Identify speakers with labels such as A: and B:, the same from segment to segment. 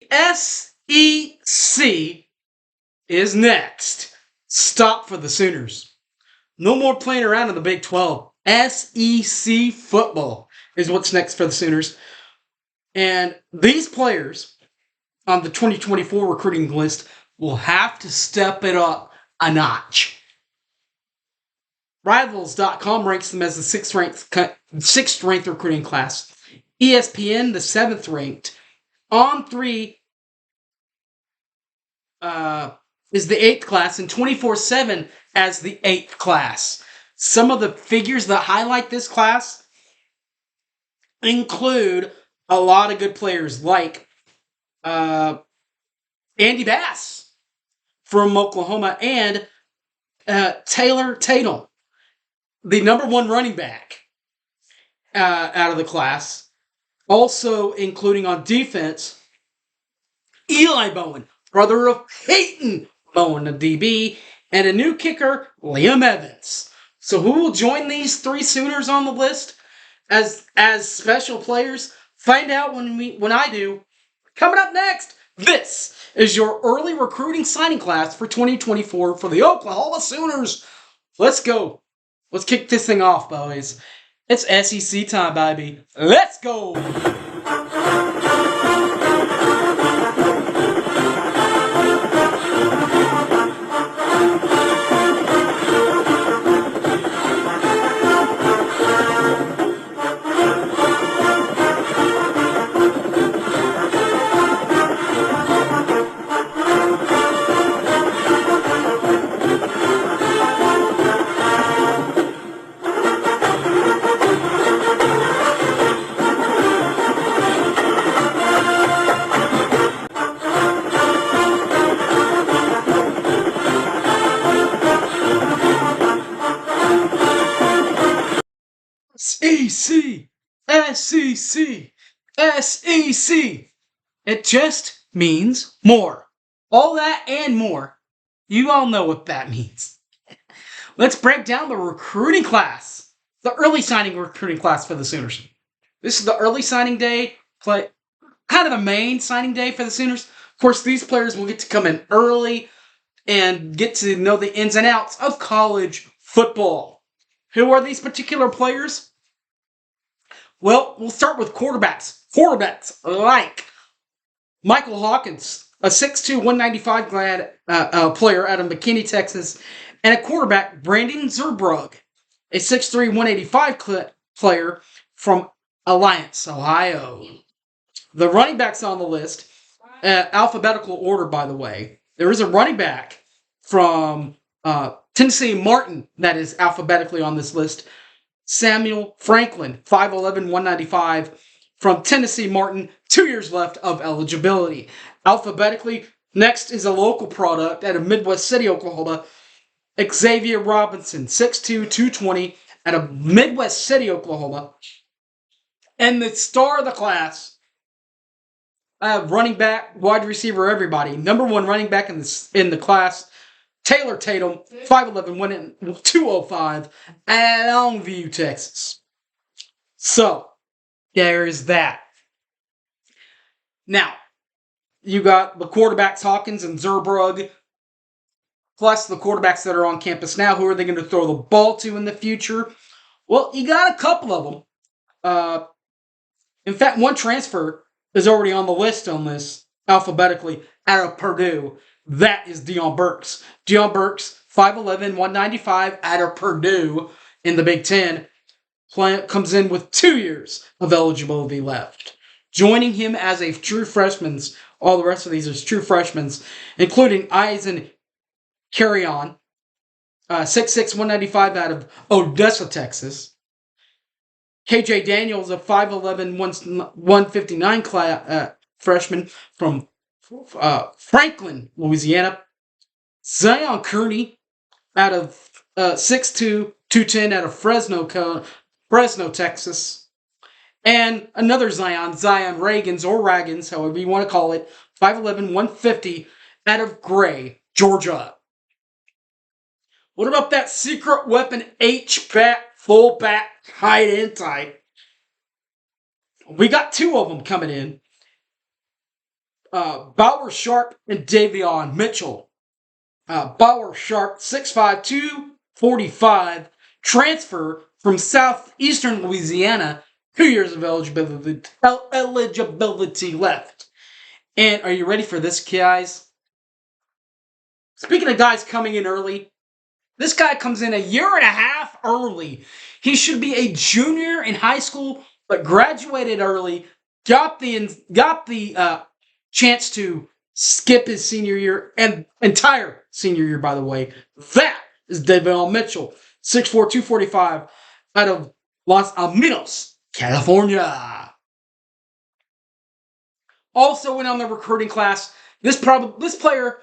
A: SEC is next. Stop for the Sooners. No more playing around in the Big 12. SEC football is what's next for the Sooners. And these players on the 2024 recruiting list will have to step it up a notch. Rivals.com ranks them as the sixth ranked recruiting class. ESPN, the seventh ranked. On3 is the eighth class, and 24/7 as the eighth class. Some of the figures that highlight this class include a lot of good players like Andy Bass from Oklahoma and Taylor Tatum, the number one running back out of the class. Also including on defense, Eli Bowen, brother of Peyton Bowen, a DB, and a new kicker, Liam Evans. So who will join these three Sooners on the list as special players? Find out when I do. Coming up next, this is your early recruiting signing class for 2024 for the Oklahoma Sooners. Let's go. Let's kick this thing off, boys. It's SEC time, baby. Let's go. SEC, SEC, SEC. It just means more. All that and more. You all know what that means. Let's break down the recruiting class. The early signing recruiting class for the Sooners. This is the early signing day, kind of the main signing day for the Sooners. Of course, these players will get to come in early and get to know the ins and outs of college football. Who are these particular players? Well, we'll start with quarterbacks. Quarterbacks like Michael Hawkins, a 6'2", 195 player out of McKinney, Texas, and a quarterback, Brandon Zerbrug, a 6'3", 185 player from Alliance, Ohio. The running backs on the list, alphabetical order, by the way. There is a running back from Tennessee Martin that is alphabetically on this list. Samuel Franklin, 5'11", 195, from Tennessee Martin, 2 years left of eligibility. Alphabetically, next is a local product out of Midwest City, Oklahoma, Xavier Robinson, 6'2", 220, out of Midwest City, Oklahoma. And the star of the class, running back, wide receiver, everybody. Number one running back in the class, Taylor Tatum, 5'11", 205, at Longview, Texas. So, there is that. Now, you got the quarterbacks Hawkins and Zerbrug, plus the quarterbacks that are on campus now. Who are they going to throw the ball to in the future? Well, you got a couple of them. In fact, one transfer is already on the list on this, alphabetically, out of Purdue. That is Deion Burks. Deion Burks, 5'11", 195, out of Purdue in the Big Ten, comes in with 2 years of eligibility left. Joining him as a true freshman, all the rest of these are true freshmen, including Eisen Carrion, 6'6", 195, out of Odessa, Texas. KJ Daniels, a 5'11", 159 freshman from Franklin, Louisiana. Zion Kearney out of 6'2", 210 out of Fresno, Texas. And another Zion Reagans or Ragans, however you want to call it, 5'11", 150 out of Gray, Georgia. What about that secret weapon H-back, fullback, tight end type? We got two of them coming in. Bauer Sharp and Davion Mitchell. Bauer Sharp, 6'5", 245, transfer from southeastern Louisiana, 2 years of eligibility left. And are you ready for this, guys? Speaking of guys coming in early, this guy comes in a year and a half early. He should be a junior in high school, but graduated early, got the chance to skip his senior year and entire senior year, by the way. That is Davion Mitchell, 6'4", 245, out of Los Alamitos, California. Also in on the recruiting class, this player,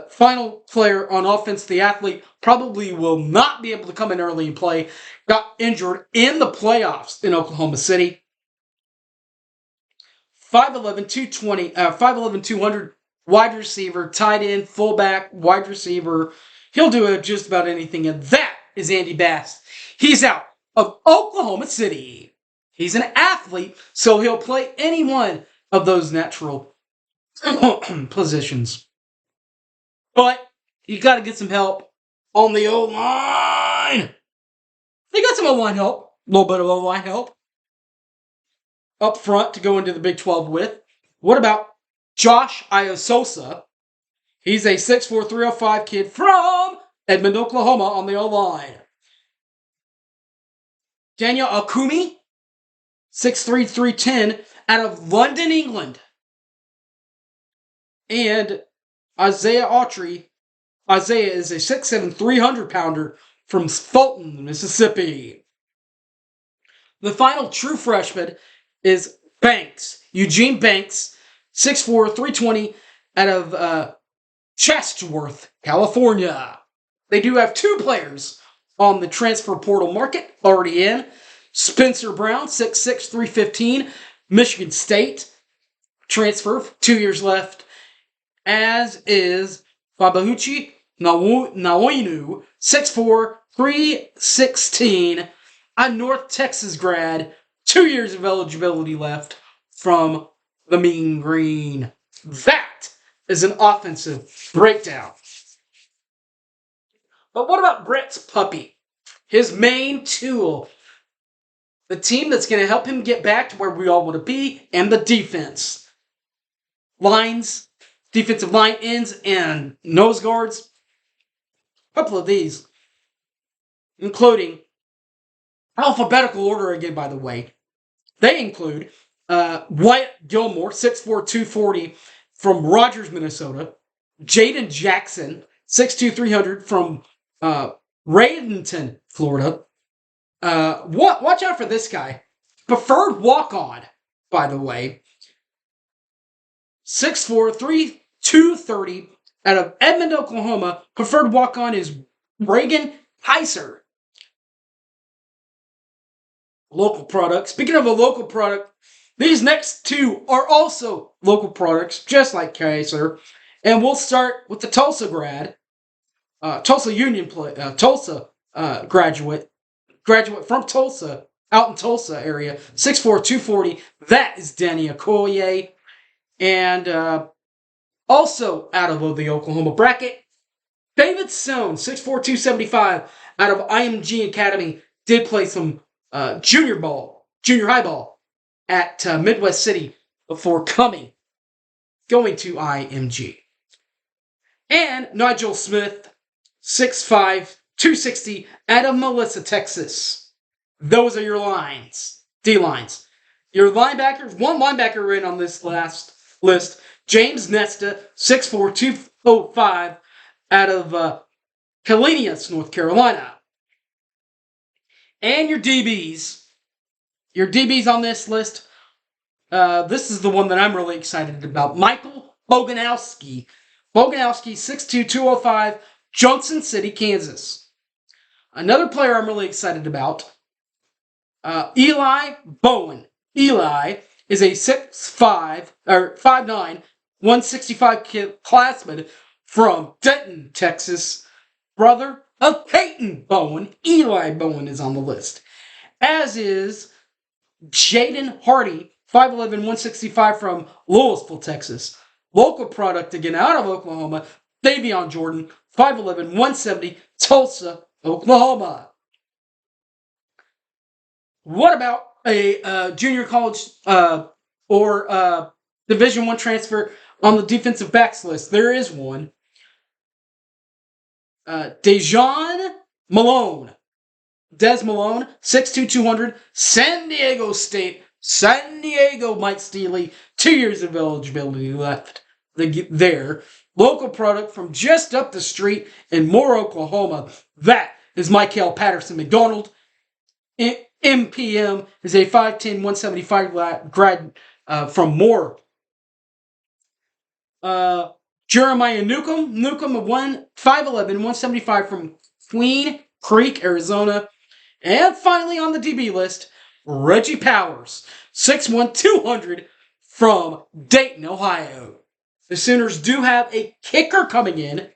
A: final player on offense, the athlete, probably will not be able to come in early and play. Got injured in the playoffs in Oklahoma City. 5'11", 220, 5'11", 200, wide receiver, tight end, fullback, wide receiver. He'll do just about anything, and that is Andy Bass. He's out of Oklahoma City. He's an athlete, so he'll play any one of those natural positions. But you got to get some help on the O-line. They got some O-line help, a little bit of O-line help up front to go into the Big 12 with. What about Josh Iososa? He's a 6'4", 305 kid from Edmond, Oklahoma on the O-line. Daniel Akumi, 6'3", 310 out of London, England. And Isaiah Autry. Isaiah is a 6'7", 300-pounder from Fulton, Mississippi. The final true freshman is Banks, Eugene Banks, 6'4", 320 out of Chatsworth, California. They do have two players on the transfer portal market already in. Spencer Brown, 6'6", 315, Michigan State, transfer, 2 years left. As is Fabahuchi Naoinu, 6'4", 316, a North Texas grad, 2 years of eligibility left from the Mean Green. That is an offensive breakdown. But what about Brett's puppy? His main tool. The team that's going to help him get back to where we all want to be, and the defense. Lines, defensive line ends, and nose guards. A couple of these, including alphabetical order again, by the way. They include Wyatt Gilmore, 6'4", 240 from Rogers, Minnesota. Jaden Jackson, 6'2", 300 from Bradenton, Florida. Watch out for this guy. Preferred walk-on, by the way. 6'4", 230 out of Edmond, Oklahoma. Preferred walk-on is Reagan Heiser. Local product. Speaking of a local product, these next two are also local products, just like Kaiser. And we'll start with the Tulsa grad. Tulsa Union Tulsa graduate from Tulsa, out in Tulsa area, 6'4", 240. That is Danny Okoye. And also out of the Oklahoma bracket, David Stone, 6'4", 275, out of IMG Academy, did play some junior high ball at Midwest City before going to IMG. And Nigel Smith, 6'5", 260, out of Melissa, Texas. Those are your lines, D-lines. Your linebackers, one linebacker in on this last list, James Nesta, 6'4", 205, out of Kalenius, North Carolina. And your DBs. Your DBs on this list, this is the one that I'm really excited about. Michael Boganowski. Boganowski, 6'2", 205, Johnson City, Kansas. Another player I'm really excited about, Eli Bowen. Eli is a 5'9", 165 classman from Denton, Texas. Brother of Peyton Bowen. Eli Bowen is on the list. As is Jaden Hardy, 5'11", 165 from Louisville, Texas. Local product again out of Oklahoma, Davion Jordan, 5'11", 170, Tulsa, Oklahoma. What about a junior college or Division I transfer on the defensive backs list? There is one. Dejon Malone. Des Malone, 6'2", 200, San Diego State. San Diego, Mike Steely, 2 years of eligibility left there. Local product from just up the street in Moore, Oklahoma. That is Michael Patterson McDonald. MPM is a 5'10", 175 grad from Moore. Jeremiah Newcomb of 5'11", 175 from Queen Creek, Arizona. And finally on the DB list, Reggie Powers, 6'1", 200 from Dayton, Ohio. The Sooners do have a kicker coming in,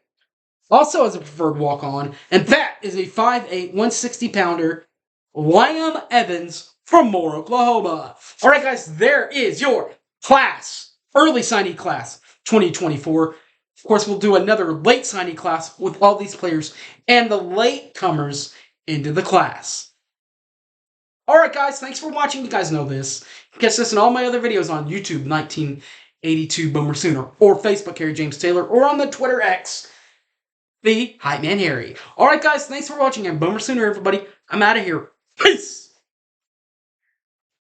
A: also as a preferred walk-on, and that is a 5'8", 160-pounder, Liam Evans from Moore, Oklahoma. All right, guys, there is your class, early signee class 2024. Of course, we'll do another late signee class with all these players and the latecomers into the class. Alright guys, thanks for watching. You guys know this. You can catch this and all my other videos on YouTube, 1982 Boomer Sooner, or Facebook, Harry James Taylor, or on the Twitter X, the Hype Man Harry. Alright guys, thanks for watching, and Boomer Sooner everybody. I'm out of here. Peace!